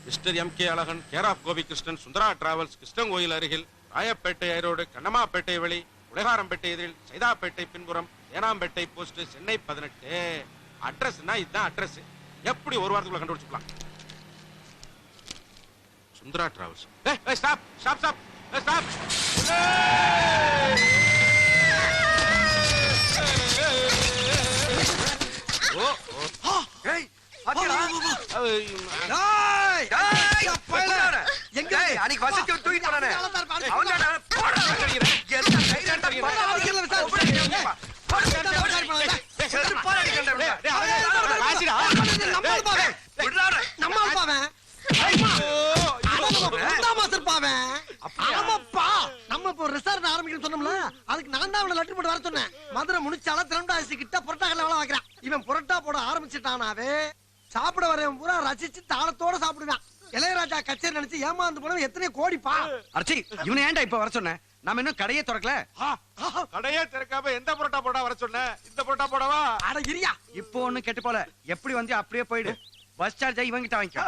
Mister M K. Alagan, care of Gopikrishnan, Sundara travels, Krishnankoil அருகில், ராயப்பேட்டை ஐரோடு, கண்ணமாப்பேட்டை வழி, உலகாரம்பேட்டை எதிரில், சைதாப்பேட்டை பின்புறம், ஏனாம்பேட்டை போஸ்ட், சென்னை 18. அட்ரஸ்னா இதுதான் அட்ரஸ். எப்படி ஒரு வாரத்துக்குள்ள கண்டுபிடிச்சுக்கலாம்? Sundara travels. Stop stop stop stop. ஓ ஓ ஏய் பாத்தியா? டேய் டேய் அப்பைல எங்க அன்னைக்கு வசதி தூக்கி போறானே அவன்டா போடா என்ன கைரண்ட போடா அடிக்கல சார் மதுரை முடிச்சால திரண்டாசி கிட்ட புரட்டாக்கல வேலை வைக்கிறான். இவன் புரட்டா போட ஆரம்பிச்சுட்டானாவே சாப்பிட வரவன் பூரா ரசிச்சு தாளத்தோட சாப்பிடுவான். இளையராஜா கச்சேரி நினைச்சு ஏமாந்து போனவன் எத்தனை கோடிப்பா. அர்ச்சி இவனை ஏன்டா இப்ப வர சொன்ன? நாம இன்னும் கடையே திறக்கல. கடையே திறக்காம எந்த புரோட்டா போடா வர சொன்ன? இந்த புரோட்டா போடவா? அட இரியா இப்போ ஒண்ணு கெட்டு போல. எப்படி வந்து அப்படியே போயிடு. பஸ் சார்ஜ் இவங்கிட்ட வாங்கிக்கோ.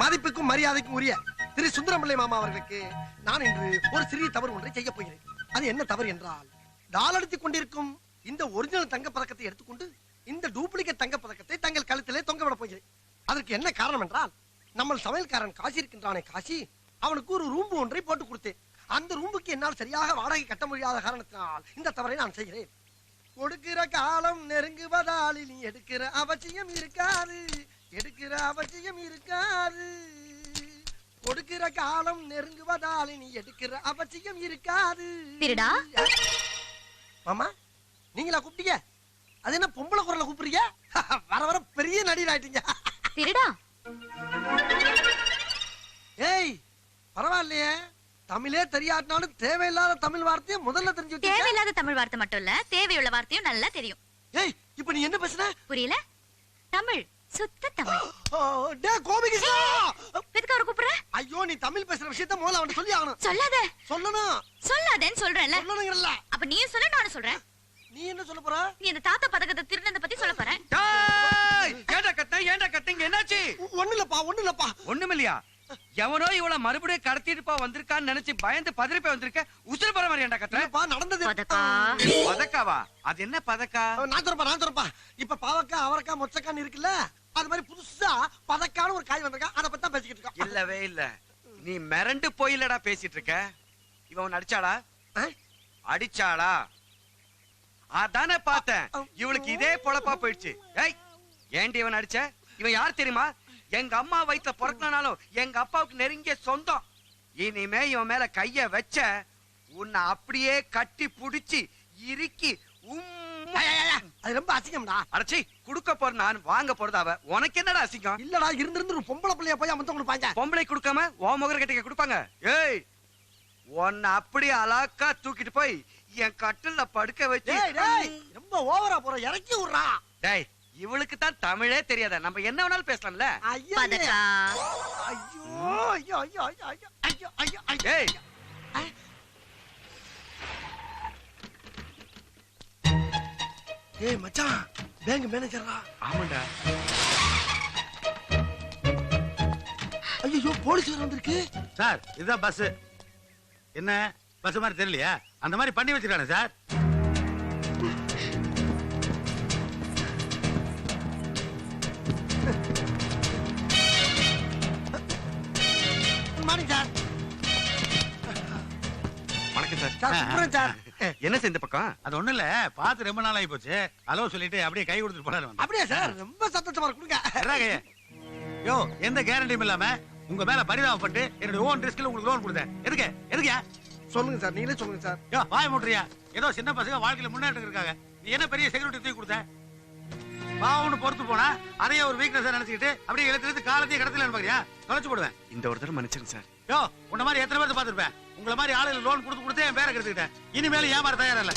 மதிப்புக்கும் மரியாதைக்கும் உரிய திரு சுந்தரம்பிள்ளை மாமா அவர்களுக்கு நான் இன்று ஒரு சிறிய தவறு ஒன்றை செய்ய போகிறேன். அது என்ன தவறு என்றால், டால் அடித்துக் கொண்டிருக்கும் இந்த ஒரிஜினல் தங்க பதக்கத்தை எடுத்துக்கொண்டு இந்த டூப்ளிகேட் தங்க பதக்கத்தை தங்கள் கழுத்திலே தொங்க விட போகிறேன். அதற்கு என்ன காரணம் என்றால், நம்ம சமையல்காரன் காசி இருக்கின்றானே காசி, அவனுக்கு ஒரு ரூம்பு ஒன்றை போட்டு கொடுத்தேன். அந்த ரூம்புக்கு என்னால் சரியாக வாடகை கட்ட முடியாத காரணத்தினால் இந்த தவறை நான் செய்கிறேன். கொடுக்கிற காலம் நெருங்குவதால் நீ எடுக்கிற அவசியம் இருக்காது, எடுக்கிற அவசியம் இருக்காது. கொடுக்கிற காலம் நெருங்குவதால் நீ எடுக்கிற அவசியம் இருக்காது. திருடா மாமா, நீங்களா கூப்பிட்டீங்க? அது என்ன பொம்பளை குரல்ல கூப்பிடுறீங்க? வர வர பெரிய நடிகர் ஆயிட்டீங்க. திருடா ஏய் பரவாயில்லையே, தமிழே தெரியாட்டினாலும் தேவையில்லாத தமிழ் வார்த்தையை முதல்ல தெரிஞ்சு வச்சு. தேவையில்லாத தமிழ் வார்த்தை மட்டும் இல்ல, தேவையுள்ள வார்த்தையும் நல்லா தெரியும். ஏய் இப்ப நீ என்ன பேசுன? புரியல? தமிழ், சுத்த தமிழ். டே கோபிகிருஷ்ணா, எதுக்கு அவரை கூப்பிடுற? ஐயோ நீ தமிழ் பேசுற விஷயத்தை முதல்ல அவன் சொல்லி ஆகணும். சொல்லாத. சொல்லணும். சொல்லாதேன்னு சொல்றேன்ல. சொல்லணுங்கறல்ல. அப்ப நீ சொல்ல, நானும் சொல்றேன். நீ என்ன சொல்ல போற? நீ அந்த தாத்தா பதக்கத்தை திருநந்த பத்தி சொல்ல போற. டேய் ஏண்டா கட்டங்க என்னாச்சு? ஒண்ணு இல்லப்பா. ஒண்ணுமில்லையா? எவனோ இவள மறுபடியும் கடத்திட்டு போ வந்திருக்கான்னு நினைச்சு பயந்து பதறி போய் வந்திருக்க. உசுர போற மாதிரி ஏண்டா கத்துற? இல்லப்பா நடந்தது. பதக்கா. பதக்காவா? அது என்ன பதக்கா? நான் சொல்றப்பா. இப்ப பாவக்காய் அவரைக்காய் மொச்சக்கான்னு இருக்குல்ல, அது மாதிரி புதுசா பதக்கான ஒரு காய் வந்திருக்கா. அத பத்தி தான் பேசிக்கிட்டு இருக்கோம். இல்லவே இல்ல. நீ மிரண்டு போயிலடா பேசிட்டு இருக்க. இவன் அடிச்சாளா? அடிச்சாளா? அதானே பார்த்தேன். இவளுக்கு இதே பொழப்பா போயிடுச்சு. ஏய் ஏண்டி இவன் அடிச்ச? இவன் யார் தெரியுமா? எங்க அம்மா வயித்துல பிறக்கனாலும் எங்க அப்பாவுக்கு நெருங்கிய சொந்தம். இனிமே இவன் மேல கைய வச்ச உன்னை அப்படியே கட்டி புடிச்சு இறுக்கி அது ரொம்ப அசிங்கம்டா. அடச்சி குடுக்க போற நான், வாங்க போறது அவ. உனக்கு என்னடா அசிங்கம்? இல்லடா, இருந்து ஒரு பொம்பளை பிள்ளைய போய் அமர்த்த கொடுப்பாங்க. பொம்பளை கொடுக்காம ஓ முகர கட்டிக்க கொடுப்பாங்க. ஏய் உன்னை அப்படியே அலாக்கா தூக்கிட்டு போய் என் கட்டில படுக்க வச்சு. ரொம்ப ஓவரா போற, இறக்கி விடுறா. டேய் இவளுக்கு தான் தமிழே தெரியாத. நம்ம என்ன வேணாலும் பேசலாம்ல. பதக்கா. ஏய் ஏய் மச்சான், பேங்க் மேனேஜரா? ஆமாண்டா. ஐயோ போலீஸ் வந்திருக்கு சார். இதுதான் பஸ். என்ன பஸ் மாதிரி தெரியலையா? அந்த மாதிரி பண்ணி வச்சிருக்கானே சார். Morning sir. வணக்கம் சார். Sir sir. என்ன சார் இந்த பக்கம்? அது ஒண்ணு இல்ல, பார்த்து ரொம்ப நாள் ஆகி போச்சு. ஹலோ சொல்லிட்டு அப்படியே கை கொடுத்துட்டு போறாரு. அப்படியே சார், ரொம்ப சந்தோஷமா கொடுங்க. யோ எந்த கேரண்டியும் இல்லாம உங்க மேல பரிதாபப்பட்டு என்னுடைய ஓன் ரிஸ்க்ல உங்களுக்கு லோன் கொடுத்தேன். எதுக்கு? சொல்லுங்க சார், நீங்களே சொல்லுங்க சார். யோ வாய மூட்றியா? ஏதோ சின்ன பசங்க வாழ்க்கையில முன்னேற்றம் இருக்காங்க, நீ என்ன பெரிய செக்யூரிட்டி தூக்கி கொடுத்த? பாவம்னு பொறுத்து போனா அதையே ஒரு வீக்னஸ் நினைச்சுக்கிட்டு அப்படியே இழுத்து காலத்தையும் கடத்தல பாக்குறியா? தொலைச்சு போடுவேன். இந்த ஒரு தடவை மன்னிச்சிருங்க சார். யோ உன்ன மாதிரி எத்தனை பேர் பாத்துருப்பேன். உங்களை மாதிரி ஆளுகளுக்கு லோன் கொடுத்து என் பேரை கெடுத்துக்கிட்டேன். இனிமேல ஏமாற தயாரா இல்ல.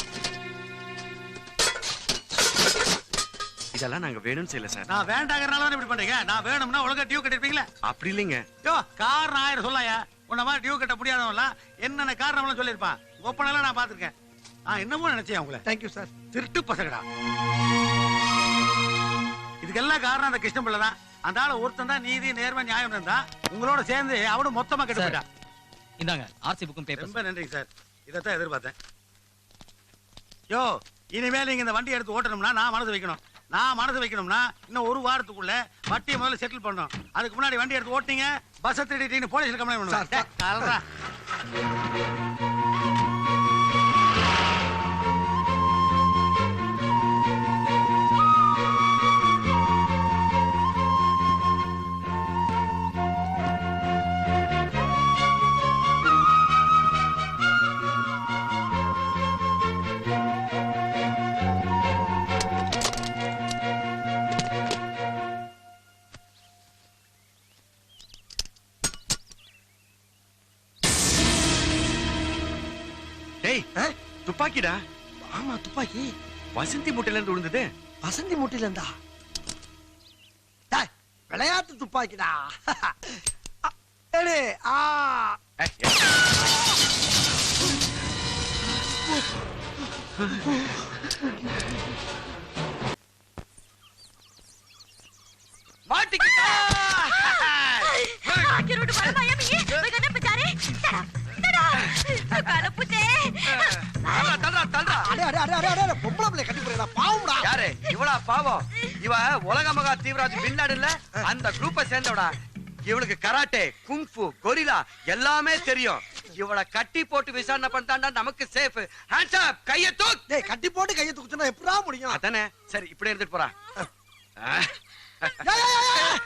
இதெல்லாம் நாங்க வேணும்னு செய்யல சார். நான் வேண்டாங்கறனால இப்படி பண்றீங்க. நான் வேணும்னா ஒழுங்கா டியூ கட்டிருப்பீங்களா? அப்படி இல்லைங்க. யோ காரணம் 1000 சொல்லாயா? உன்ன மாதிரி டியூ கட்ட முடியாதவன்லாம் என்னென்ன காரணம்லாம் சொல்லியிருப்பான். ஒப்பனெல்லாம் நான் பாத்துருக்கேன். நான் என்னமோ நினைச்சேன் உங்களை. Thank you sir. திருட்டு பசங்கடா. இதுக்கெல்லாம் காரணம் அந்த கிருஷ்ணபிள்ளை தான். அந்த ஆளு ஒருத்தன் தான் நீதி நேர்மை நியாயம் இருந்தா உங்களோட சேர்ந்து அவனும் மொத்தமா கெட்டு சார். போயிட்டான். இந்தாங்க ஆர்சி புக்கும் பேப்பர். ரொம்ப நன்றிங்க சார், இதைத்தான் எதிர்பார்த்தேன். யோ, இனிமேல் நீங்க இந்த வண்டி எடுத்து ஓட்டணும்னா நான் மனசு வைக்கணும்னா இன்னும் ஒரு வாரத்துக்குள்ள வட்டியை முதல்ல செட்டில் பண்ணணும். அதுக்கு முன்னாடி வண்டி எடுத்து ஓட்டினீங்க, பஸ் திருடிட்டீங்க, போலீஸ்ல கம்ப்ளைண்ட் சார், சார். பண்ணுவாங்க. டேய், துப்பாக்கிடா. ஆமா துப்பாக்கி வசந்தி மூட்டையில இருந்து விழுந்தது. வசந்தி மூட்டில இருந்தா டேய், விளையாட்டு துப்பாக்கிடா. எடு, ஆ. மாட்டிக்கிட்டா. आखिर उठ मार माया मिये मैं करने बेचारे तड़ा काला पुते தள்ளுடா. அடே அடே அடே அடே அடே பொம்பளை பிள்ளை கட்டி போறா பாவுடா. யாரு இவளா பாவம்? இவ உலக மகா தீவிரவாதி பின் லாடன்ல அந்த குரூப்பை சேர்ந்தவடா. இவளுக்கு கராட்டே, குங்ஃபு, கொரில்லா எல்லாமே தெரியும். இவளை கட்டி போட்டு விசாரணை பண்ணாண்டா நமக்கு சேஃப். ஹேண்ட்ஸ் அப், கைய தூக்கு. டேய், கட்டி போட்டு கையை தூக்குனா எப்படா முடியும்? அதானே. சரி, இப்படி எடுத்துட்டு போறா. ஏய், ஏய், ஏய், ஏய்.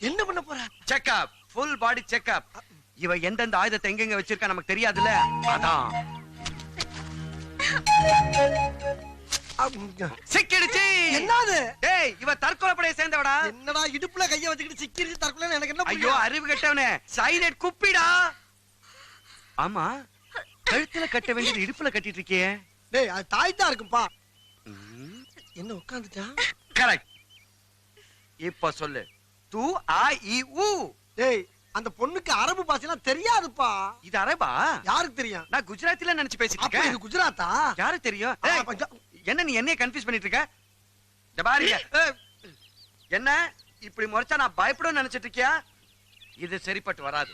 என்ன பண்ண போற? Checkup, full body checkup. இவ எந்தெந்த ஆயுதத்தை எங்கெங்க வச்சிருக்கா நமக்கு தெரியாதுல்ல. அதான் சிக்கிடுச்சு. என்னது? டேய், இவ தற்கொலை படையை சேர்ந்தவடா. என்னடா இடுப்புல கைய வச்சுக்கிட்டு சிக்கிரிச்சு தற்கொலை எனக்கு என்ன ஐயோ, அறிவு கெட்டவனே. சைனட் குப்பிடா. ஆமா, கழுத்துல கட்ட வேண்டியது இடுப்புல கட்டிட்டு இருக்கியே. டேய், அது தாய்தா இருக்கும்பா. என்ன உட்கார்ந்துட்டான்? கரெக்ட். இப்ப சொல்லு. தூ ஆ இ ஊ. டேய், அந்த பொண்ணுக்கு அரபு பாஷைலாம் தெரியாதுப்பா. இது அரபா? யாருக்கு தெரியும்? நான் குஜராத்தில நினைச்சு பேசிட்டு அப்ப இது இருக்கேன். குஜராத்தா? யாருக்கு தெரியும்? ஆ, ஏய், அப்ப என்ன நீ என்னைய கன்ஃபியூஸ் பண்ணிட்டு இருக்க? இந்த பாருங்க. என்ன இப்படி முறைச்சா நான் பயப்படும் நினைச்சிட்டு இருக்கியா? இது சரிப்பட்டு வராது.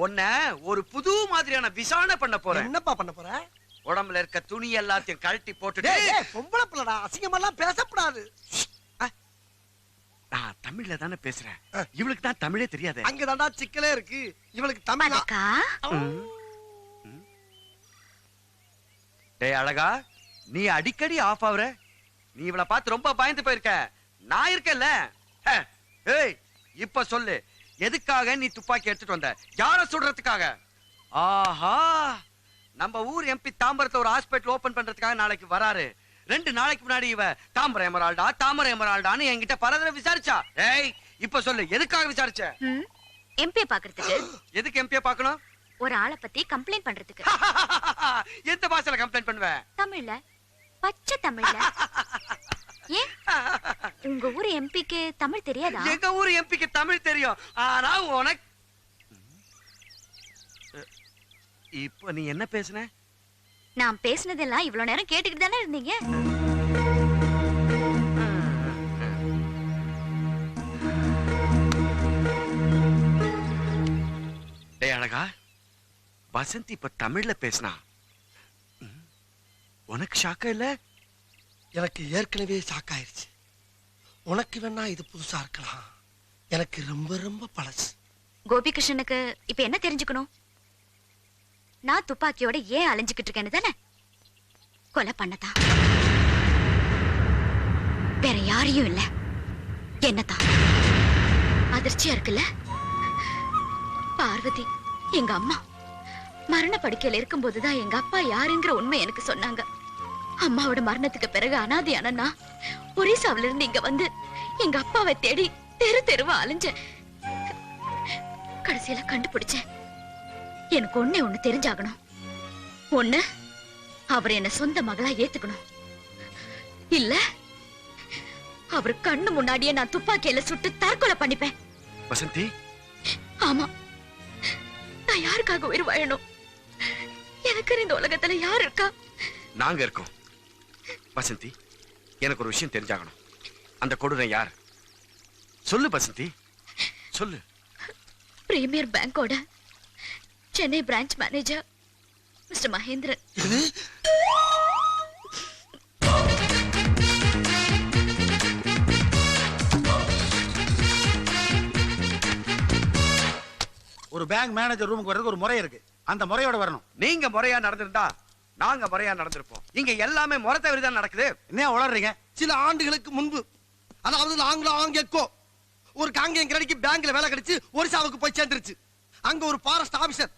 உன்னை ஒரு புது மாதிரியான விசாரணை பண்ண போறேன். என்னப்பா பண்ண போற? உடம்புல இருக்க துணி எல்லாத்தையும் கழட்டி போட்டுட்டு. டேய், டேய், பொம்பளை பிள்ளடா, அசிங்கமெல்லாம் பேசக்கூடாது. நான் தமிழ்ல தானே பேசுறேன். இவளுக்கு தான் தமிழே தெரியாது. அங்கதான்டா சிக்கலே இருக்கு. இவளுக்கு தமிழ் பதக்கா டேய் அழகா, நீ அடிக்கடி ஆஃப் ஆகுற. நீ இவளை பார்த்து ரொம்ப பயந்து போயிருக்க. நான் இருக்கேன்ல. ஏய், இப்ப சொல்லு, எதுக்காக நீ துப்பாக்கி எடுத்துட்டு வந்த? யார சுடுறதுக்காக? ஆஹா, நம்ம ஊர் எம்பி தாம்பரத்துல ஒரு ஹாஸ்பிடல் ஓபன் பண்றதுக்காக நாளைக்கு வராரு. 2 நாளைக்கு முன்னாடி இவ தாமரை எமரால்டான்னு என்கிட்ட பலதடவை விசாரிச்சா. ஏய், இப்ப சொல்லு, எதுக்காக விசாரிச்ச? எம்பியை பாக்குறதுக்கு. எதுக்கு எம்பியை பார்க்கணும்? ஒரு ஆளை பத்தி கம்ப்ளைண்ட் பண்றதுக்கு. எந்த பாஷையில கம்ப்ளைண்ட் பண்ணுவ? தமிழ்ல, பச்சை தமிழ்ல. ஏன் உங்க ஊர் எம்பிக்கு தமிழ் தெரியாதா? எங்க ஊர் எம்பிக்கு தமிழ் தெரியும். ஆனா உனக்கு இப்ப நீ என்ன பேசுன? நான் பேசினதெல்லாம் இவ்வளவு நேரம் கேட்டுக்கிட்டு தானே இருந்தீங்க. டேய் அழகா, வசந்தி இப்ப தமிழ்ல பேசினா உனக்கு ஷாக்கா இல்ல? எனக்கு ஏற்கனவே ஷாக்காயிருச்சு. உனக்கு வேணா இது புதுசா இருக்கலாம், எனக்கு ரொம்ப ரொம்ப பழசு. கோபிகிருஷ்ணனுக்கு இப்ப என்ன தெரிஞ்சுக்கணும்? நான் துப்பாக்கியோட ஏன் அலைஞ்சுக்கிட்டு இருக்கேன்னு தானே? கொலை பண்ணதான். வேற யாரையும் இல்ல, என்னதான். அதிர்ச்சியா இருக்குல்ல? பார்வதி எங்க அம்மா மரண படுக்கையில இருக்கும் போதுதான் எங்க அப்பா யாருங்கிற உண்மை எனக்கு சொன்னாங்க. அம்மாவோட மரணத்துக்கு பிறகு அனாதையான ஒரிசாவில இருந்து இங்க வந்து எங்க அப்பாவை தேடி தெரு தெருவா அலைஞ்சேன். கடைசியில கண்டுபிடிச்சேன். எனக்கு ஒண்ணு தெரிஞ்சாகணும். ஒண்ணு, அவர் என்ன சொந்த மகளா ஏத்துக்கணும். இல்ல அவர் கண்ணு முன்னாடியே நான் துப்பாக்கியில சுட்டு தற்கொலை பண்ணிப்பேன். வசந்தி, ஆமா, நான் யாருக்காக உயிர் வாழணும்? எனக்கு இந்த உலகத்துல யார் இருக்கா? நாங்க இருக்கோம். வசந்தி, எனக்கு ஒரு விஷயம் தெரிஞ்சாகணும். அந்த கொடூரம் யார்? சொல்லு வசந்தி. சொல்லு. பிரீமியர் பேங்கோட Chennai branch manager mister Mahendran. ஒரு பேங்க் மேனேஜர் ரூமுக்கு வரதுக்கு ஒரு முறை இருக்கு. அந்த முறையோட வரணும். நீங்க முறையா நடந்திருந்தா நாங்க முறையா நடந்திருப்போம். இங்க எல்லாமே முறை தவறி தான் நடக்குது. என்ன உளறீங்க? சில ஆண்டுகளுக்கு முன்பு, அதாவது ஆங்கிலோ ஒரு காங்கேயம் கிரடிக்கு பேங்க்ல வேலை கிடைச்சு ஒரிசாவுக்கு போய் சேர்ந்துருச்சு. அங்க ஒரு ஃபாரஸ்ட் ஆபீசர்,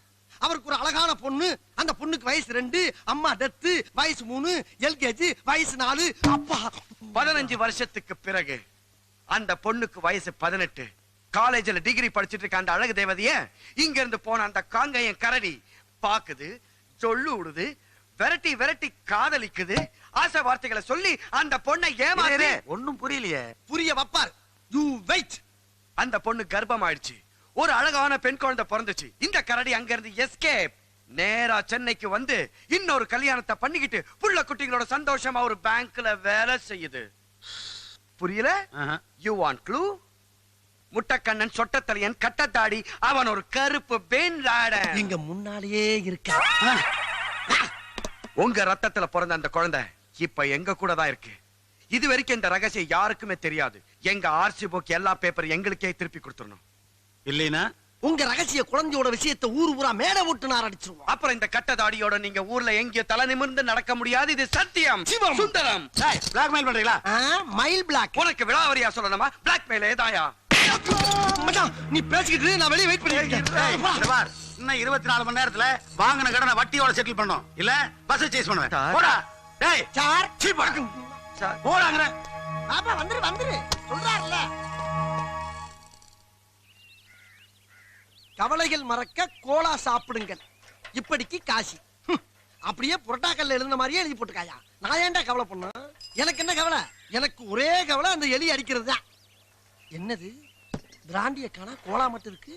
அவருக்கு ஒரு அழகான பொண்ணு. அந்த பொண்ணுக்கு வயசு 2, அம்மா டெத்து, வயசு 3, எல்கேஜி வயசு 4. அப்பா 15 வருஷத்துக்கு பிறகு அந்த பொண்ணுக்கு வயசு 18. காலேஜ்ல டிகிரி படிச்சிட்டு இருக்க அந்த அழகு தேவதைய இங்க இருந்து போன அந்த காங்கேயம் கரடி பாக்குது, சொல்லு விடுது, விரட்டி விரட்டி காதலிக்குது, ஆசை வார்த்தைகளை சொல்லி அந்த பொண்ணை ஏமாறு. ஒண்ணும் புரியலையே. புரிய வப்பார். You wait. அந்த பொண்ணு கர்ப்பம் ஆயிடுச்சு. ஒரு அழகான பெண் குழந்தை பிறந்துச்சு. இந்த கரடி அங்க இருந்து எஸ்கேப் நேரா சென்னைக்கு வந்து இன்னொரு கல்யாணத்தை பண்ணிக்கிட்டு புள்ள குட்டிங்களோட சந்தோஷமா ஒரு பேங்க்ல வேலை செய்யுது. புரியல? You want clue? முட்டக்கண்ணன், சொட்டத்தலையன், கட்டத்தாடி, அவன் ஒரு கருப்பு பெண் லாடன். இங்க முன்னாலேயே இருக்க. உங்க ரத்தத்துல பிறந்த அந்த குழந்தை இப்ப எங்க கூட தான் இருக்கு. இது வரைக்கும் இந்த ரகசியம் யாருக்குமே தெரியாது. எங்க ஆர்சி புக் எல்லா பேப்பர் எங்களுக்கே திருப்பி கொடுத்துடணும். இல்லைனா உங்க ரகசிய குழந்தையோட விஷயத்தை ஊரு பூரா மேல விட்டு நான் அடிச்சிருவோம். அப்புறம் இந்த கட்டதாடியோட நீங்க ஊர்ல எங்கேயோ தலை நிமிர்ந்து நடக்க முடியாது. இது சத்தியம். சிவம். சுந்தரம். பிளாக்மெயில் பண்றீங்களா? Mile black. உனக்கு விளாவரியா சொல்லணுமா? பிளாக்மெயில் ஏதாயா? மச்சான், நீ பேசிக்கிட்டு நான் வெளியே வெயிட் பண்ணிருக்கேன். பார், இன்னும் 24 மணி நேரத்துல வாங்கின கடனை வட்டியோட செட்டில் பண்ணணும். இல்ல பஸ் சேஸ் பண்ணுவேன். போடா. டேய் சார், சீ போடா. போடாங்கற. பாப்பா வந்துரு சொல்றாருல. கவலைகள் மறக்க கோலா சாப்பிடுங்கள், இப்படிக்கு காசி. அப்படியே புரட்டாக்கல்ல எழுந்த மாதிரியே எழுதி போட்டுக்காயா. நான் ஏன்டா கவலை பண்ண? எனக்கு என்ன கவலை? எனக்கு ஒரே கவலை அந்த எலி அடிக்கிறது தான். என்னது பிராண்டிய காணா, கோலா மட்டும் இருக்கு.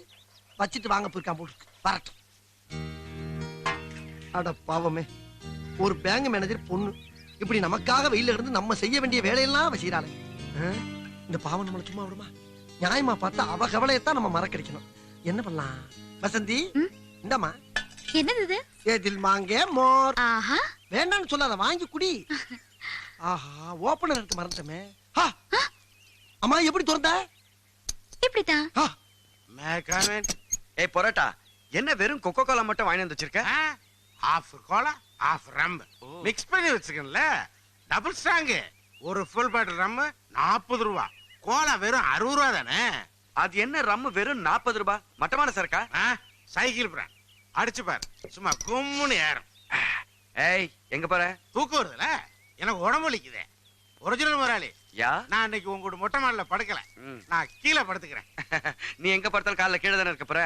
வச்சிட்டு வாங்க போயிருக்கான் போட்டு வரட்டும். அட பாவமே, ஒரு பேங்க் மேனேஜர் பொண்ணு இப்படி நமக்காக வெயில இருந்து நம்ம செய்ய வேண்டிய வேலையெல்லாம் செய்யறாளே. இந்த பாவம் நம்மள சும்மா விடுமா? நியாயமா பார்த்தா அவ கவலையத்தான் நம்ம மறக்கடிக்கணும். என்ன பண்ணலாம்? வசந்தி, இந்தம்மா. என்னது இது? ஏதில் வாங்க மோர். ஆஹா, வேண்டாம்னு சொல்லாத, வாங்கி குடி. ஆஹா, ஓபனர் எடுத்து மறந்துட்டமே. அம்மா எப்படி திறந்த? இப்படிதான். ஏய் பொரோட்டா, என்ன வெறும் கொக்கோ கோலா மட்டும் வாங்கி வந்து வச்சிருக்க? Half cola half rum mix பண்ணி வச்சிருக்கேன்ல. Double strong. ஒரு ஃபுல் பாட்டில் ரம் 40 ரூபா, கோலா வெறும் 60 ரூபா தானே. அது என்ன ரம் வெறும் 40 ரூபாய்? மட்டமான சரக்கா? Cycle brand. அடிச்சு பாரு, சும்மா கும்முன்னு ஏறும். ஏய் எங்க போற? தூக்கம் வருதுல, எனக்கு உடம்பு வலிக்குதே. ஒரிஜினல் முதலாளி, யா நான் இன்னைக்கு உங்க மொட்டை மாடல படுக்கல, நான் கீழே படுத்துக்கிறேன். நீ எங்க படுத்தாலும் காலைல கீழே தானே இருக்க போற.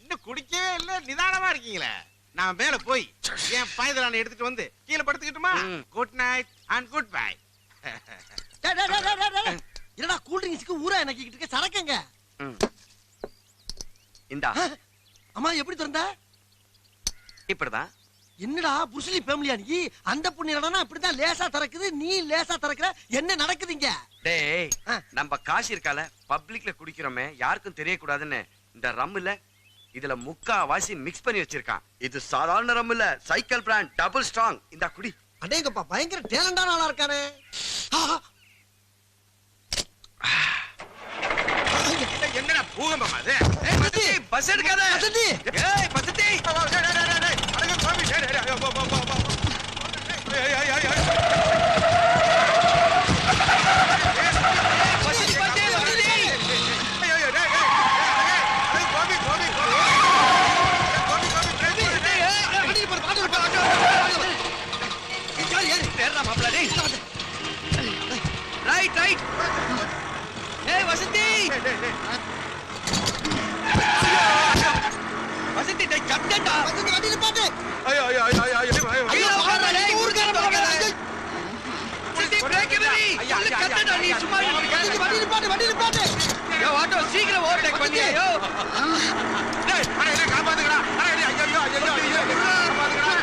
இன்னும் குடிக்கவே இல்ல, நிதானமா இருக்கீங்களே. நான் மேல போய் என் பாய்தலான எடுத்துட்டு வந்து கீழே படுத்துக்கிட்டுமா? Good night and good bye. என்னடா கூல் ட்ரிங்க்ஸ்க்கு ஊரா நக்கிட்டு இருக்க? சரக்குங்க. இந்தா. அம்மா எப்படி திறந்த? இப்படிதான். என்னடா புருஷலி ஃபேமிலியா நீ? அந்த பொண்ணு என்னடா இப்படிதான் லேசா திறக்குது, நீ லேசா திறக்குற. என்ன நடக்குதுங்க? டேய், நம்ம காசு இருக்கால பப்ளிக்ல குடிக்கிறோமே, யாருக்கும் தெரியக்கூடாதுன்னு இந்த ரம்ல இதுல முக்காவாசி மிக்ஸ் பண்ணி வச்சிருக்கான். இது சாதாரண ரம் இல்ல, சைக்கிள் பிராண்ட், டபுள் ஸ்ட்ராங். இந்த குடி. அடேங்கப்பா, பயங்கர டேலண்டான ஆளா இருக்கானே. என்னடா பூகம்பம் அது? பஸ் எடுக்காத. ஏய் பசதி. அடங்க கோபி. Right right. ஏய் வசந்தி. வசந்தி டேய் கட்டடா. வசந்தி வண்டியில பாத்து. ஐயோ ஐயோ ஐயோ ஐயோ. ஐயோ டேய் ஊர்கார போகாத. வசந்தி பிரேக் எரி. கட்டடா நீ சும்மா வண்டியில பாத்து. யோ ஆட்டோ சீக்கிரம் ஓவர்டேக் பண்ணி. யோ. டேய் அட என்ன காப்பாத்துங்கடா. அட ஐயோ ஐயோ ஐயோ காப்பாத்துங்கடா.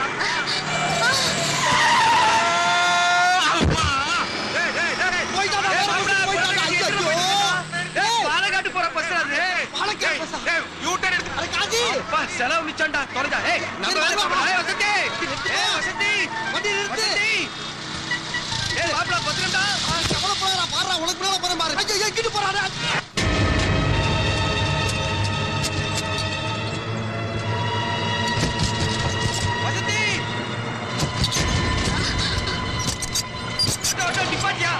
போய்டா ஐயோ. பாலகாட்டு போற பஸ் அது. அப்பா செலவு மிச்சம்டா தொலைஞ்சா. ஏய் நம்ம வேலை பார்ப்போம். ஏய் வசந்தி, ஏய் வசந்தி, வண்டி நிறுத்து. வசந்தி. ஏய் மாப்ள பத்திரம்டா. கவலை போறா பாறா உனக்கு மேல போற பாரு. ஐயோ கிட்டு போறாடா. வசந்தி. டோட்டோ டிபாட்டியா.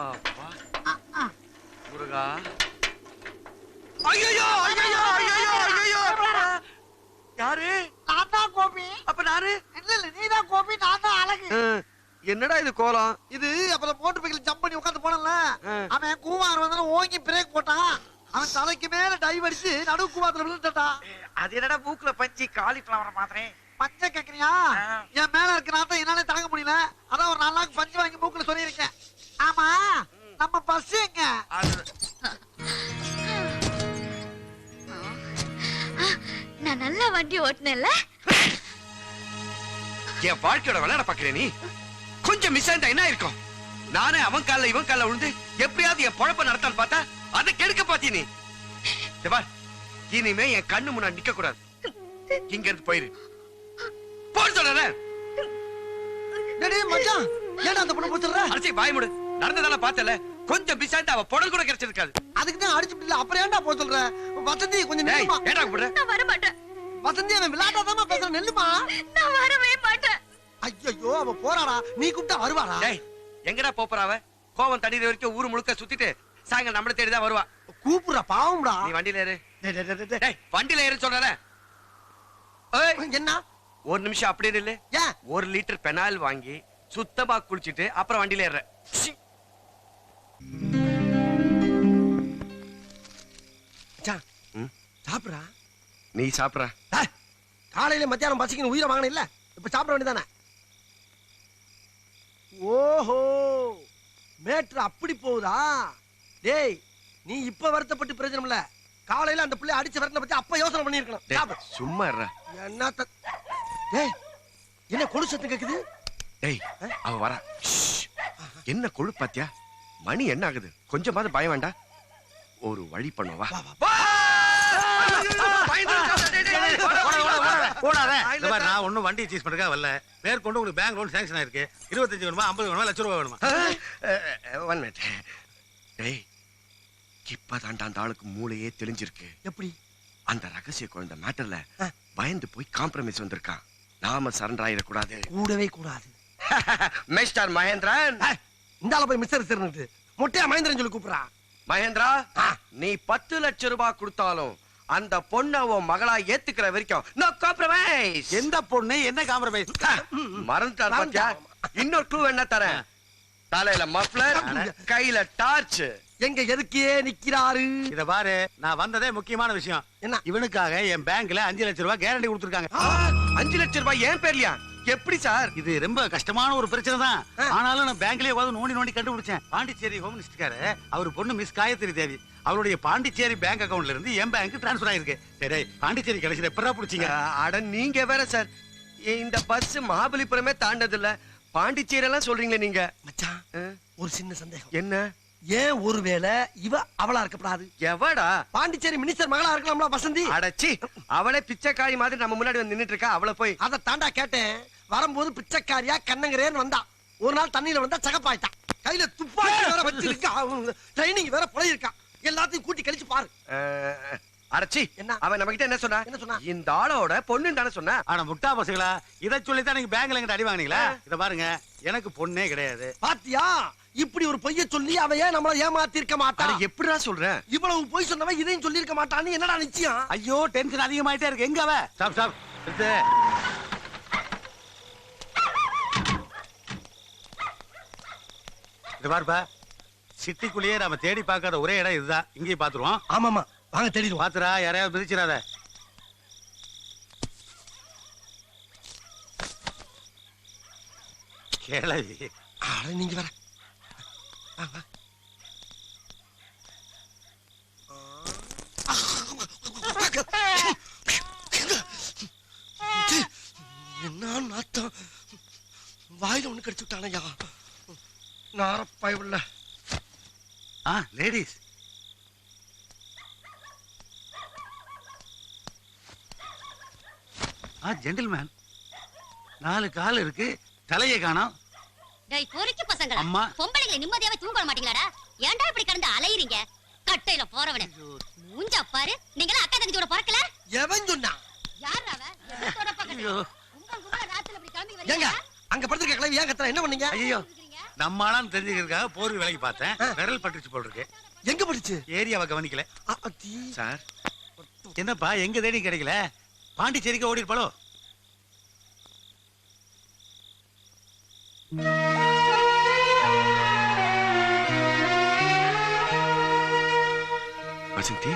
அப்பா முருகா. ஐயோ ஐயோ ஐயோ ஐயோ. யாரு? நான் தான் கோபி. அப்ப நானு? இல்ல இல்ல நீ தான் கோபி, நான் தான் அழகு. என்னடா இது கோலம்? இது அப்புறம் மோட்டர் பைக்கில் ஜம்ப் பண்ணி உட்கார்ந்து போனல. அவன் கூமார் வந்தாலும் ஓங்கி பிரேக் போட்டான். அவன் தலைக்கு மேல டைவ் அடிச்சு நடு கூவாத்துல விழுந்துட்டான். அது என்னடா மூக்குல பஞ்சி காலிஃபிளவர் மாதிரி பச்சை கேக்குறியா? என் மேல இருக்க நாட்டம் என்னால தாங்க முடியல. அதான் ஒரு 4 நாளைக்கு பஞ்சு வாங்கி மூக்குல சொல்லியிருக்கேன். ஆமா நம்ம பஸ் எங்க? நான் நல்லா வண்டி ஓட்டுனேன்ல. என் வாழ்க்கையோட விளையாட பாக்குறேன் நீ. கொஞ்சம் மிஸ் ஆயிருந்தா என்ன இருக்கும்? நானே அவன் கால்ல இவன் கால்ல விழுந்து எப்படியாவது என் பொழப்ப நடத்தான்னு பார்த்தா அதை கெடுக்க பாத்தி நீ. இனிமே என் கண்ணு முன்னாடி நிக்க கூடாது. இங்க இருந்து போயிரு. போன்னு சொல்றேன். டேய் மச்சான், ஏன்டா அந்த பொண்ணு போச்சுற? அடிச்சு பாய் முடு. நடந்ததால பார்த்தல. கொஞ்சம் மிஸ் ஆயிட்டா அவ புடல் கூட கிடைச்சிருக்காது. அதுக்கு தான் அடிச்சுட்டு அப்புறம் ஏன்டா போய் சொல்ற? வசந்தி கொஞ்சம் நில்லுமா. ஏன்டா கூப்பிடுற? நான் வர மாட்டேன். வசந்தி அவன் விளையாட்டாதாமா பேசுற, நெல்லுமா. நான் வரவே மாட்டேன். ஐயோ அவ போறாடா, நீ கூப்பிட்டா வருவாடா? டேய் எங்கடா போறாவ? கோவம் தண்ணீர் வரைக்கும் ஊரு முழுக்க சுத்திட்டு சாயங்காலம் நம்மள தேடி தான் வருவா. கூப்பிடுற பாவம்டா. நீ வண்டியில ஏறு. டேய் டேய் டேய் டேய். டேய் வண்டியில ஏறு சொல்றல. ஏய் என்ன? ஒரு நிமிஷம் அப்படியே நில்லு. ஏன்? 1 லிட்டர் பெனாயில் வாங்கி சுத்தமா குளிச்சிட்டு அப்புறம் வண்டியில ஏற. மச்சான் சாப்பிடுறா. நீ சாப்பிடுற. காலையில மத்தியானம் பசிக்கு உயிரை வாங்கணும் இல்ல, இப்ப சாப்பிட வேண்டியதானே. ஓஹோ மேட்ரு அப்படி போகுதா? டேய் நீ இப்ப வருத்தப்பட்டு பிரயோஜனம் இல்ல. காலையில அந்த பிள்ளை அடிச்ச வரத்தை பத்தி அப்ப யோசனை பண்ணிருக்கணும். டேய் சும்மா இருடா. என்ன டேய் என்ன கொலு சத்தம் கேக்குது? டேய் அவ வரா. என்ன கொழு பாத்தியா? மணி என்ன ஆகுது? கொஞ்சமாவது பயம் வேண்டாம். ஒரு வழி பண்ணுவா. நான் ஒண்ணும் வண்டி சீஸ் பண்றதுக்காக வரல. மேற்கொண்டு உங்களுக்கு பேங்க் லோன் சாங்ஷன் ஆயிருக்கு. 25 வேணுமா 50 வேணுமா லட்சம் ரூபாய் வேணுமா? 1 மினிட். டேய் இப்பதான்டா அந்த ஆளுக்கு மூளையே தெளிஞ்சிருக்கு. எப்படி? அந்த ரகசிய குழந்தை மேட்டர்ல பயந்து போய் காம்ப்ரமைஸ் வந்திருக்கான். நாம சரண்டர் ஆயிடக்கூடாது. கூடவே கூடாது. மிஸ்டர் மகேந்திரன். இந்த ஆள போய் மிஸ்டர் சேர்ந்துட்டு மொட்டையா மகேந்திரன் சொல்லி கூப்பிடுறா. மகேந்திரா நீ 10 லட்சம் ரூபாய் கொடுத்தாலும் அந்த பொண்ணை உன் மகளா ஏத்துக்கிற வரைக்கும் நோ காம்ப்ரமைஸ். எந்த பொண்ணு என்ன காம்ப்ரமைஸ்? மறந்துட்டார் பாத்தியா? இன்னொரு க்ளூ என்ன தரேன். தலையில மஃப்ளர், கையில டார்ச். எங்க எதுக்கே நிக்கிறாரு? இத பாரு, நான் வந்ததே முக்கியமான விஷயம். என்ன? இவனுக்காக என் பேங்க்ல 5 லட்சம் ரூபாய் கேரண்டி கொடுத்திருக்காங்க. 5 லட்சம் ரூபாய் ஏன் பேர்லையா? எப்படி சார்? இது ரொம்ப கஷ்டமான ஒரு பிரச்சனை தான். ஆனாலும் நான் பேங்க்லயே உட்கார்ந்து நோண்டி நோண்டி கண்டுபிடிச்சேன். பாண்டிச்சேரி ஹோம் மினிஸ்டர்காரு அவர் பொண்ணு மிஸ் காயத்ரி தேவி அவருடைய பாண்டிச்சேரி பேங்க் அக்கவுண்ட்ல இருந்து என் பேங்க் டிரான்ஸ்பர் ஆயிருக்கு. சரி பாண்டிச்சேரி கடைசியில எப்படா பிடிச்சீங்க? அட நீங்க வேற சார். இந்த பஸ் மகாபலிபுரமே தாண்டது இல்ல, பாண்டிச்சேரி எல்லாம் சொல்றீங்களே நீங்க. மச்சான் ஒரு சின்ன சந்தேகம். என்ன? ஏன் ஒருவேளை இவ அவளா இருக்கப்படாது? எவடா? பாண்டிச்சேரி மினிஸ்டர் மகளா இருக்கலாம்ல வசந்தி. அடச்சி அவளே பிச்சைக்காரி மாதிரி நம்ம முன்னாடி வந்து நின்னுட்டு இருக்கா. அவளை போய் அத தாண்டா கேட்டேன். வரும்போது பிச்சைக்காரியா கண்ணங்கரேன்னு வந்தா. ஒரு நாள் தண்ணியில வந்தா சகப்பாயிட்டான். கையில துப்பாக்கி வேற வச்சிருக்கா. ட்ரைனிங் வேற பழகிருக்கா. எல்லாத்தையும் கூட்டி கழிச்சு பாரு. அடச்சி என்ன? அவன் நம்ம கிட்ட என்ன சொன்னா? இந்த ஆளோட பொண்ணு தானே சொன்னா. ஆனா முட்டா பசங்களா, இதை சொல்லித்தான் நீங்க பேங்க்ல எங்கிட்ட அடி வாங்கினீங்களா? இத பாருங்க, எனக்கு பொண்ணே கிடையாது. பாத்தியா? இப்படி ஒரு பொய்ய சொல்லி அவ ஏன் நம்மள ஏமாத்திருக்க மாட்டா? எப்படிடா சொல்ற? இவ்வளவு பொய் சொன்னவன் இதையும் சொல்லிருக்க மாட்டான்னு என்னடா நிச்சயம்? ஐயோ டென்ஷன் அதிகமாயிட்டே இருக்கு. எங்க அவ? Stop stop. இது பாருப்பா, சிட்டிக்குள்ளேயே நாம தேடி பார்க்காத ஒரே இடம் இதுதான். இங்கேயும் பாத்துருவோம். ஆமாமா வாங்க தேடிடுவோம். பாத்துரா, யாரையாவது மிதிச்சிடாத. கிளவி. நீங்க வர என்ன நாத்தம், வாயில ஒண்ணு கடிச்சு விட்டானையா நாரப்பாய் உள்ள. லேடிஸ் ஜென்டில்மேன், 4 கால் இருக்கு, தலையை காணோம். டேய் பொறுக்கி பசங்களா, அம்மா. பொம்பளைங்களை நிம்மதியாவே தூங்க மாட்டீங்களாடா? ஏன்டா இப்படி கடந்து அலையறீங்க? கட்டையில போறவனே மூஞ்சா பாரு. நீங்களா அக்கா தங்கச்சியோட பிறக்கல? எவன் சொன்னா? யாரா அவ? எதோட பக்கத்துல உங்க ராத்திரில இப்படி கிளம்பி ஏங்க வரீங்க? அங்க படுத்துக்க கிளவி ஏன் கத்துற? என்ன பண்ணீங்க? ஐயோ, நம்மளான்னு தெரிஞ்சுக்கிறதுக்காக போர்வை விலைக்கு பார்த்தேன். விரல் பட்டுச்சு போல் இருக்கு. எங்க படிச்சு? ஏரியாவை கவனிக்கல சார். என்னப்பா எங்க தேடி கிடைக்கல? பாண்டிச்சேரிக்கு ஓடி இருப்பாளோ? வசந்தி,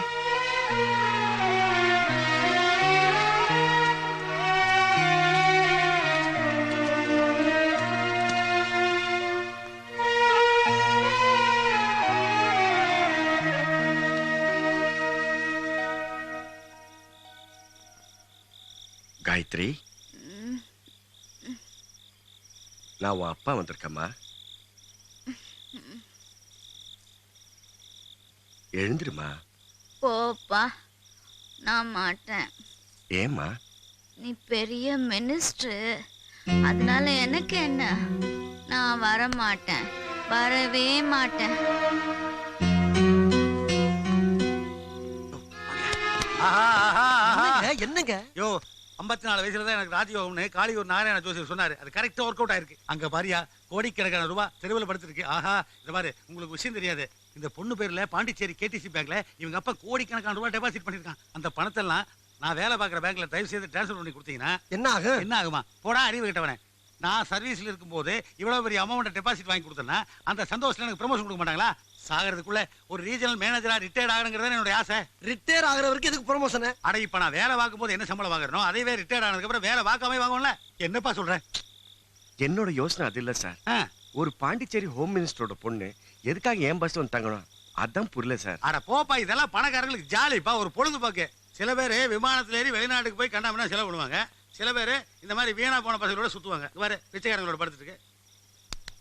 காயத்ரி, நான் உன் அப்பா வந்திருக்கம்மா. எழுந்திருமா. போப்பா, நான் மாட்டேன். ஏம்மா? நீ பெரிய மினிஸ்டர், அதனால எனக்கு என்ன? நான் வர மாட்டேன், வரவே மாட்டேன். என்னங்க? யோ, 54 வயசுல தான் எனக்கு ராஜயோகம்னு காளியூர் நாராயண ஜோசியர் சொன்னாரு. அது கரெக்டா ஒர்க் அவுட் ஆயிருக்கு. அங்க பாரியா, கோடிக்கணக்கான ரூபாய் தெருவில் படுத்திருக்கு. ஆஹா, இந்த பாரு, உங்களுக்கு விஷயம் தெரியாது. இந்த பொண்ணு பேர்ல பாண்டிச்சேரி கேடிசி பேங்க்ல இவங்க அப்பா கோடிக்கணக்கான ரூபாய் டெபாசிட் பண்ணிருக்கான். அந்த பணத்தெல்லாம் நான் வேலை பார்க்குற பேங்க்ல தயவு செய்து டிரான்ஸ்ஃபர் பண்ணி கொடுத்தீங்கன்னா என்ன ஆகும்? என்ன ஆகுமா? போடா அறிவு கிட்டவனே. நான் சர்வீஸ்ல இருக்கும்போது இவ்வளவு பெரிய அமௌண்ட் டெபாசிட் வாங்கி கொடுத்தேன்னா அந்த சந்தோஷத்துல எனக்கு ப்ரமோஷன் கொடுக்க மாட்டாங்களா? சாகிறதுக்குள்ள ஒரு ரீஜனல் மேனேஜரா ரிட்டையர்ட் ஆகணுங்கிறது என்னோட ஆசை. ரிட்டையர் ஆகுறவருக்கு எதுக்கு ப்ரமோஷன்? அட, இப்ப நான் வேலை பார்க்கும் போது என்ன சம்பளம் வாங்குறனோ அதே ரிட்டையர்ட் ஆனதுக்கு அப்புறம் வேலை பார்க்காம வாங்குவோம்ல. என்னப்பா சொல்றேன்? என்னோட யோசனை அது இல்ல சார். ஒரு பாண்டிச்சேரி ஹோம் மினிஸ்டரோட பொண்ணு எதுக்காக என் பஸ்ல வந்து தங்கணும்? அதான் புரியல சார். அட போப்பா, இதெல்லாம் பணக்காரங்களுக்கு ஜாலிப்பா, ஒரு பொழுதுபோக்கு. சில பேர் விமானத்துல ஏறி வெளிநாட்டுக்கு போய் கண்டாமனா செலவு பண்ணுவாங்க. சில பேர் இந்த மாதிரி வீணா போன பசங்களோட சுத்துவாங்க. பாரு, பிச்சைக்காரங்களோட படுத்துட்டு இருக்கு.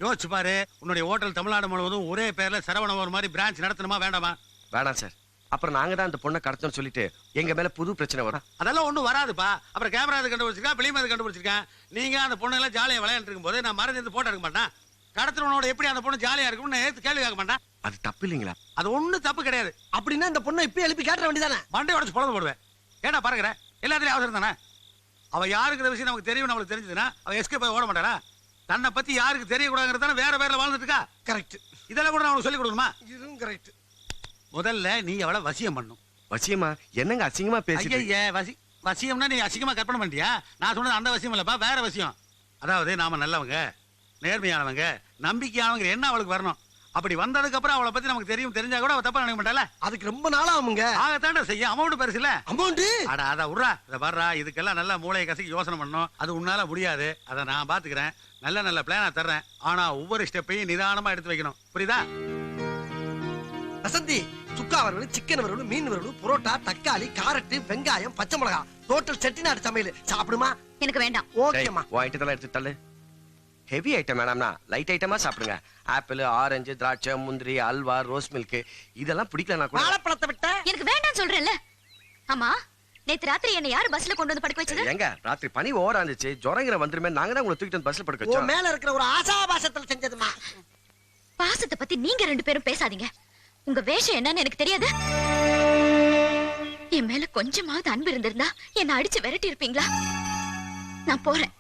யோசிச்சு பாரு, உன்னுடைய ஹோட்டல் தமிழ்நாடு முழுவதும் ஒரே பேர்ல சரவணபவன் மாதிரி பிரான்ச் நடத்தணுமா வேண்டாமா? வேணாம் சார். அப்புறம் நாங்க தான் அந்த பொண்ணை கடத்தோம்னு சொல்லிட்டு எங்க மேல புது பிரச்சனை வரும். அதெல்லாம் ஒண்ணும் வராதுப்பா. அப்புறம் கேமரா கண்டுபிடிச்சிருக்கா, பிலிம் கண்டுபிடிச்சிருக்கேன். நீங்க அந்த பொண்ணு எல்லாம் ஜாலியா விளையாண்டு இருக்கும் போது நான் மறந்து போட்டோ எடுக்க மாட்டேன். கடத்துறவனோட எப்படி அந்த பொண்ணு ஜாலியா இருக்கும்னு கேள்வி கேட்க மாட்டேன். அது தப்பு இல்லைங்களா? அது ஒண்ணும் தப்பு கிடையாது. அப்படின்னா இந்த பொண்ணை இப்ப எழுப்பி கேட்ட வேண்டியதானே? மண்டை உடச்சு பொழந்து போடுவேன். ஏடா பாருங்க, எல்லாத்துலயும் அவசரம் தானே. அவ யாருக்கிற விஷயம் நமக்கு தெரியும், நம்மளுக்கு தெரிஞ்சதுன்னா அவ எஸ்கேப் போய் ஓட மாட்டாரா? தன்னை பத்தி யாருக்கு தெரியக்கூடாதுங்கிறதான வேற பேர்ல வாழ்ந்துட்டு இருக்கா. கரெக்ட். இதெல்லாம் கூட நான் உனக்கு சொல்லி கொடுக்கணுமா? இதுவும் கரெக்ட். முதல்ல நீ அவளை வசியம் பண்ணும். வசியமா? என்னங்க அசிங்கமா பேசி? வசியம்னா நீ அசிங்கமா கற்பனை பண்ணிட்டியா? நான் சொன்னது அந்த வசியம் இல்லப்பா, வேற விஷயம். அதாவது நாம நல்லவங்க, நேர்மையானவங்க, நம்பிக்கையானவங்க என்ன அவளுக்கு வரணும். அப்படி வந்ததுக்கு அப்புறம் அவளை பத்தி நமக்கு தெரியும். தெரிஞ்சா கூட அவ தப்பா நினைக்க மாட்டாள. அதுக்கு ரொம்ப நாளா ஆகுங்க. ஆகத்தாண்ட செய்ய அமௌண்ட் பெருசு இல்ல. அமௌண்ட் அட அத உட்றா, இத பாருடா, இதுக்கெல்லாம் நல்லா மூளையை கசக்கி யோசனை பண்ணணும். அது உன்னால முடியாது. அதை நான் பாத்துக்கிறேன். நல்ல நல்ல பிளானா தர்றேன். ஆனா ஒவ்வொரு ஸ்டெப்பையும் நிதானமா எடுத்து வைக்கணும். புரியுதா? வசந்தி, சுக்கா வறுவல், சிக்கன் வறுவல், மீன் வறுவல், புரோட்டா, தக்காளி, காரட், வெங்காயம், பச்சை மிளகா, டோட்டல் செட்டிநாடு சமையல். சாப்பிடுமா? எனக்கு வேண்டாம். ஓகேமா. வாங்கிட்டு எடுத்து தள்ளு. ஹெவி ஐட்டம் வேணாம்னா லைட் ஐட்டமா சாப்பிடுங்க. ஆப்பிள், ஆரஞ்சு, திராட்சை, முந்திரி, அல்வா, ரோஸ் மில்க் இதெல்லாம் பிடிக்கலனா கூட வாழைப்பழத்தை விட்ட எனக்கு வேண்டாம் சொல்றேன்ல. ஆமா, நேத்து ராத்திரி என்ன யாரு பஸ்ல கொண்டு வந்து படுக்க வச்சது? எங்க ராத்திரி பனி ஓவரா இருந்துச்சு, ஜுரங்கிற வந்துருமே, நாங்க தான் உங்களை தூக்கிட்டு வந்து பஸ்ல படுக்க உன் வச்சோம். மேல இருக்கிற ஒரு ஆசாபாசத்துல செஞ்சதுமா. பாசத்தை பத்தி நீங்க 2 பேரும் பேசாதீங்க. உங்க வேஷம் என்னன்னு எனக்கு தெரியாது. என் மேல கொஞ்சமாவது அன்பு இருந்திருந்தா என்ன அடிச்சு விரட்டி இருப்பீங்களா? நான் போறேன்.